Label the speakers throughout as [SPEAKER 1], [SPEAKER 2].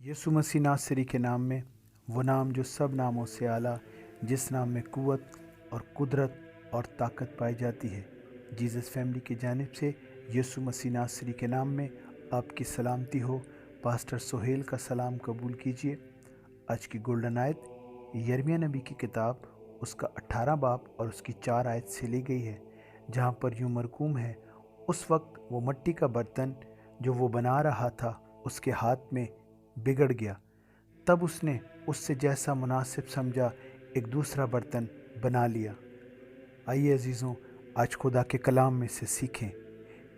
[SPEAKER 1] यीशु मसीह नासरी के नाम में, वो नाम जो सब नामों से आला, जिस नाम में कुव्वत और कुदरत और ताकत पाई जाती है। जीसस फैमिली की जानिब से यीशु मसीह नासरी के नाम में आपकी सलामती हो। पास्टर सोहेल का सलाम कबूल कीजिए। आज की गोल्डन आयत यिर्मयाह नबी की किताब उसका 18 बाब और उसकी 4 आयत से ली गई है, जहाँ पर यूँ मरकूम है, उस वक्त वो मट्टी का बर्तन जो वो बना रहा था उसके हाथ में बिगड़ गया। तब उसने उससे जैसा मुनासिब समझा एक दूसरा बर्तन बना लिया। आइए अजीज़ों, आज खुदा के कलाम में से सीखें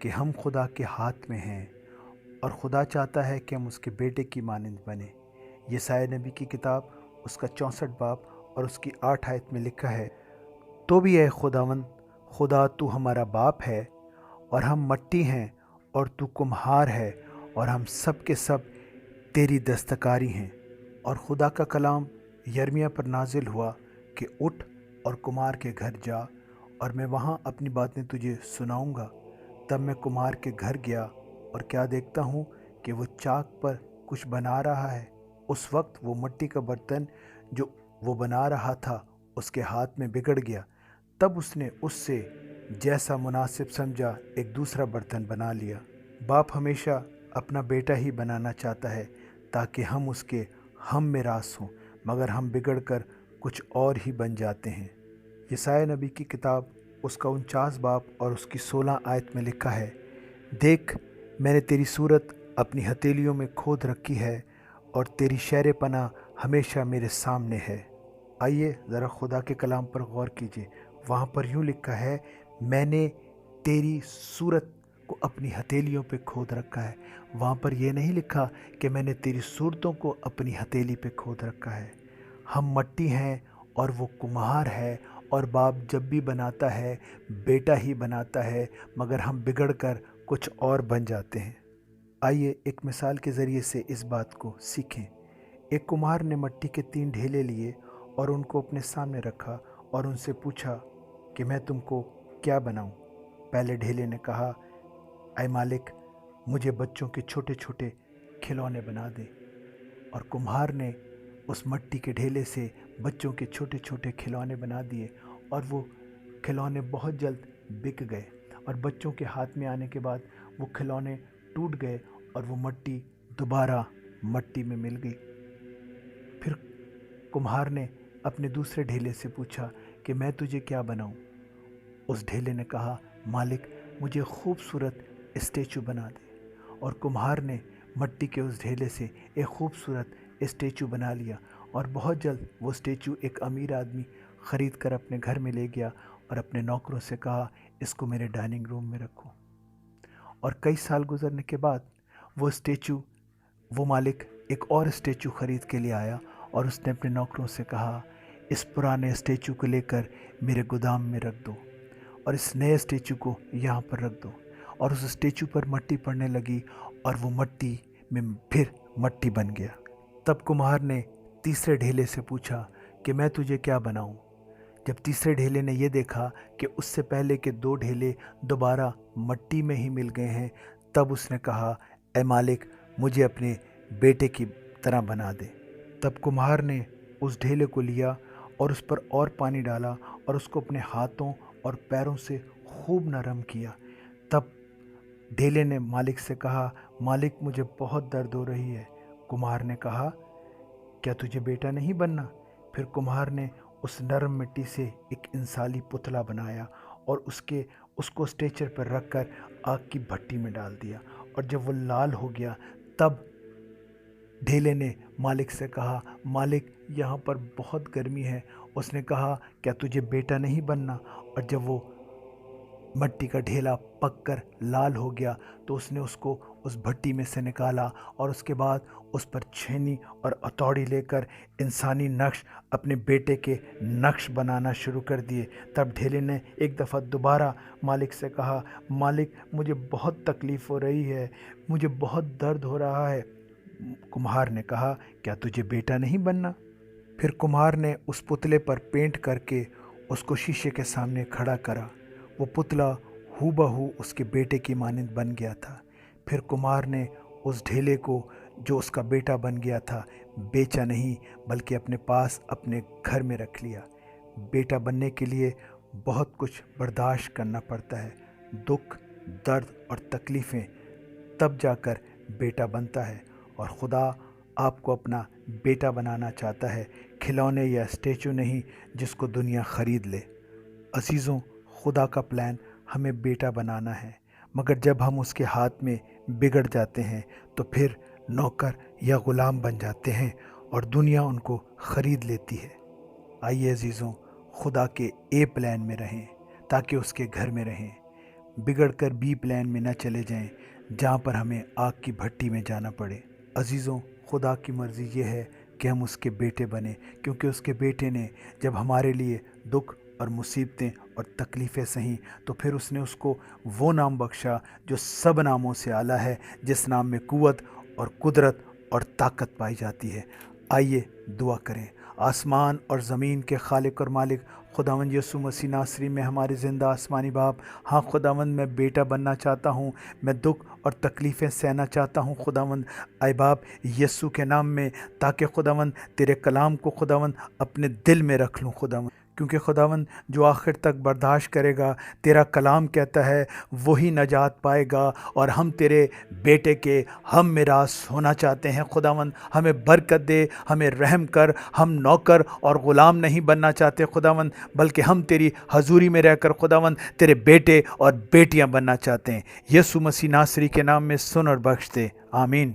[SPEAKER 1] कि हम खुदा के हाथ में हैं और खुदा चाहता है कि हम उसके बेटे की मानंद बने। यशायाह नबी की किताब उसका 64 बाब और उसकी 8 आयत में लिखा है, तो भी है खुदावंद खुदा, तू हमारा बाप है और हम मट्टी हैं और तू कुम्हार है और हम सब के सब तेरी दस्तकारी हैं। और खुदा का कलाम यिर्मयाह पर नाजिल हुआ कि उठ और कुम्हार के घर जा और मैं वहाँ अपनी बातें तुझे सुनाऊंगा। तब मैं कुम्हार के घर गया और क्या देखता हूँ कि वो चाक पर कुछ बना रहा है। उस वक्त वो मट्टी का बर्तन जो वो बना रहा था उसके हाथ में बिगड़ गया। तब उसने उससे जैसा मुनासिब समझा एक दूसरा बर्तन बना लिया। बाप हमेशा अपना बेटा ही बनाना चाहता है ताकि हम उसके हम में रास हों, मगर हम बिगड़ कर कुछ और ही बन जाते हैं। यशायाह नबी की किताब उसका 49 बाब और उसकी 16 आयत में लिखा है, देख मैंने तेरी सूरत अपनी हथेलियों में खोद रखी है और तेरी शहर पनाह हमेशा मेरे सामने है। आइए ज़रा खुदा के कलाम पर गौर कीजिए। वहाँ पर यूँ लिखा है, मैंने तेरी सूरत को अपनी हथेलियों पे खोद रखा है। वहाँ पर यह नहीं लिखा कि मैंने तेरी सूरतों को अपनी हथेली पे खोद रखा है। हम मट्टी हैं और वो कुम्हार है, और बाप जब भी बनाता है बेटा ही बनाता है, मगर हम बिगड़ कर कुछ और बन जाते हैं। आइए एक मिसाल के ज़रिए से इस बात को सीखें। एक कुम्हार ने मट्टी के 3 ढेले लिए और उनको अपने सामने रखा और उनसे पूछा कि मैं तुमको क्या बनाऊं। पहले ढेले ने कहा, ऐ मालिक, मुझे बच्चों के छोटे छोटे खिलौने बना दे। और कुम्हार ने उस मट्टी के ढेले से बच्चों के छोटे छोटे खिलौने बना दिए और वो खिलौने बहुत जल्द बिक गए। और बच्चों के हाथ में आने के बाद वो खिलौने टूट गए और वो मट्टी दोबारा मट्टी में मिल गई। फिर कुम्हार ने अपने दूसरे ढेले से पूछा कि मैं तुझे क्या बनाऊं। उस ढेले ने कहा, मालिक, मुझे खूबसूरत स्टैचू बना दे। और कुम्हार ने मट्टी के उस ढेले से एक खूबसूरत स्टैचू बना लिया और बहुत जल्द वो स्टैचू एक अमीर आदमी ख़रीद कर अपने घर में ले गया और अपने नौकरों से कहा, इसको मेरे डाइनिंग रूम में रखो। और कई साल गुजरने के बाद वो मालिक एक और स्टैचू ख़रीद के लिए आया और उसने अपने नौकरों से कहा, इस पुराने स्टैचू को लेकर मेरे गोदाम में रख दो और इस नए स्टैचू को यहाँ पर रख दो। और उस स्टैचू पर मट्टी पड़ने लगी और वो मट्टी में फिर मट्टी बन गया। तब कुम्हार ने तीसरे ढेले से पूछा कि मैं तुझे क्या बनाऊं। जब तीसरे ढेले ने यह देखा कि उससे पहले के 2 ढेले दोबारा मट्टी में ही मिल गए हैं, तब उसने कहा, ऐ मालिक, मुझे अपने बेटे की तरह बना दे। तब कुम्हार ने उस ढेले को लिया और उस पर और पानी डाला और उसको अपने हाथों और पैरों से खूब नरम किया। तब ढेले ने मालिक से कहा, मालिक, मुझे बहुत दर्द हो रही है। कुम्हार ने कहा, क्या तुझे बेटा नहीं बनना? फिर कुम्हार ने उस नरम मिट्टी से एक इंसानी पुतला बनाया और उसको स्ट्रेचर पर रखकर आग की भट्टी में डाल दिया। और जब वो लाल हो गया तब ढेले ने मालिक से कहा, मालिक, यहाँ पर बहुत गर्मी है। उसने कहा, क्या तुझे बेटा नहीं बनना? और जब वो मट्टी का ढेला पककर लाल हो गया तो उसने उसको उस भट्टी में से निकाला और उसके बाद उस पर छेनी और हथौड़ी लेकर इंसानी नक्श, अपने बेटे के नक्श बनाना शुरू कर दिए। तब ढेले ने एक दफ़ा दोबारा मालिक से कहा, मालिक, मुझे बहुत तकलीफ़ हो रही है, मुझे बहुत दर्द हो रहा है। कुम्हार ने कहा, क्या तुझे बेटा नहीं बनना? फिर कुम्हार ने उस पुतले पर पेंट करके उसको शीशे के सामने खड़ा करा। वो पुतला हूबहू उसके बेटे की मानंद बन गया था। फिर कुम्हार ने उस ढेले को جو اس کا بیٹا بن گیا تھا بیچا نہیں بلکہ اپنے پاس اپنے گھر میں رکھ لیا۔ بیٹا بننے کے لیے بہت کچھ برداشت کرنا پڑتا ہے، دکھ، درد اور تکلیفیں، تب جا کر بیٹا بنتا ہے۔ اور خدا آپ کو اپنا بیٹا بنانا چاہتا ہے، کھلونے یا اسٹیچو نہیں جس کو دنیا خرید لے۔ عزیزوں، خدا کا پلان ہمیں بیٹا بنانا ہے، مگر جب ہم اس کے ہاتھ میں بگڑ جاتے ہیں تو پھر نوکر یا غلام بن جاتے ہیں اور دنیا ان کو خرید لیتی ہے۔ آئیے عزیزوں، خدا کے اے پلان میں رہیں تاکہ اس کے گھر میں رہیں، بگڑ کر بی پلان میں نہ چلے جائیں جہاں پر ہمیں آگ کی بھٹی میں جانا پڑے۔ عزیزوں، خدا کی مرضی یہ ہے کہ ہم اس کے بیٹے بنیں، کیونکہ اس کے بیٹے نے جب ہمارے لیے دکھ اور مصیبتیں اور تکلیفیں سہیں تو پھر اس نے اس کو وہ نام بخشا جو سب ناموں سے اعلیٰ ہے، جس نام میں قوت اور قدرت اور طاقت پائی جاتی ہے۔ آئیے دعا کریں۔ آسمان اور زمین کے خالق اور مالک خداوند یسوع مسیح ناصری میں ہمارے زندہ آسمانی باپ، ہاں خداوند، میں بیٹا بننا چاہتا ہوں، میں دکھ اور تکلیفیں سہنا چاہتا ہوں خداوند، اے باپ یسوع کے نام میں، تاکہ خداوند تیرے کلام کو خداوند اپنے دل میں رکھ لوں خداوند، کیونکہ خداوند جو آخر تک برداشت کرے گا، تیرا کلام کہتا ہے وہی نجات پائے گا، اور ہم تیرے بیٹے کے ہم میراث ہونا چاہتے ہیں خداوند۔ ہمیں برکت دے، ہمیں رحم کر، ہم نوکر اور غلام نہیں بننا چاہتے خداوند، بلکہ ہم تیری حضوری میں رہ کر خداوند تیرے بیٹے اور بیٹیاں بننا چاہتے ہیں۔ یسوع مسیح ناصری کے نام میں سن اور بخش دے، آمین۔